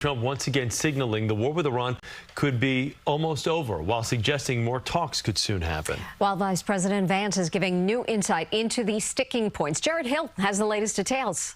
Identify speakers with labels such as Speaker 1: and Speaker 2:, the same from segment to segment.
Speaker 1: Trump once again signaling the war with Iran could be almost over, while suggesting more talks could soon happen.
Speaker 2: While Vice President Vance is giving new insight into the sticking points. Jarred Hill has the latest details.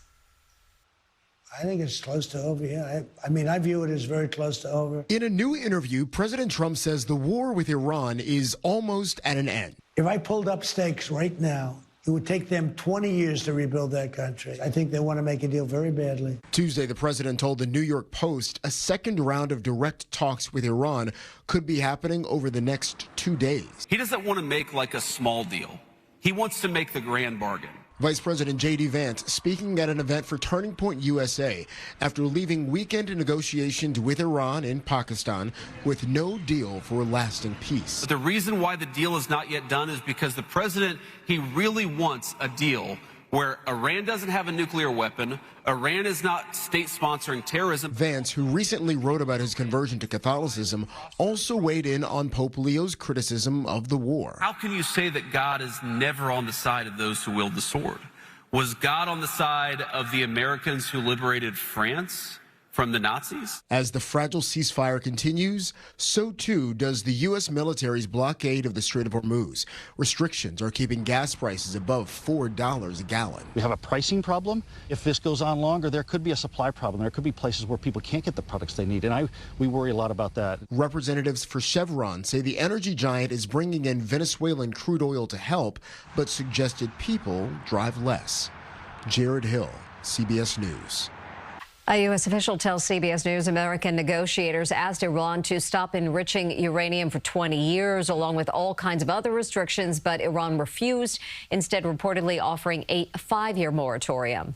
Speaker 3: I think it's close to over, yeah. I mean, I view it as very close to over.
Speaker 4: In a new interview, President Trump says the war with Iran is almost at an end.
Speaker 3: If I pulled up stakes right now, it would take them 20 years to rebuild that country. I think they want to make a deal very badly.
Speaker 4: Tuesday, the president told the New York Post a second round of direct talks with Iran could be happening over the next 2 days.
Speaker 5: He doesn't want to make like a small deal. He wants to make the grand bargain.
Speaker 4: Vice President J.D. Vance speaking at an event for Turning Point USA after leaving weekend negotiations with Iran and Pakistan with no deal for lasting peace.
Speaker 5: But the reason why the deal is not yet done is because the president, he really wants a deal where Iran doesn't have a nuclear weapon, Iran is not state-sponsoring terrorism.
Speaker 4: Vance, who recently wrote about his conversion to Catholicism, also weighed in on Pope Leo's criticism of the war.
Speaker 5: How can you say that God is never on the side of those who wield the sword? Was God on the side of the Americans who liberated France from the Nazis? As
Speaker 4: the fragile ceasefire continues, so too does the U.S. military's blockade of the Strait of Hormuz. Restrictions are keeping gas prices above $4 a gallon.
Speaker 6: We have a pricing problem. If this goes on longer, there could be a supply problem. There could be places where people can't get the products they need, and we worry a lot about that.
Speaker 4: Representatives for Chevron say the energy giant is bringing in Venezuelan crude oil to help, but suggested people drive less. Jarred Hill, CBS News.
Speaker 2: A U.S. official tells CBS News American negotiators asked Iran to stop enriching uranium for 20 years, along with all kinds of other restrictions, but Iran refused, instead reportedly offering a 5-year moratorium.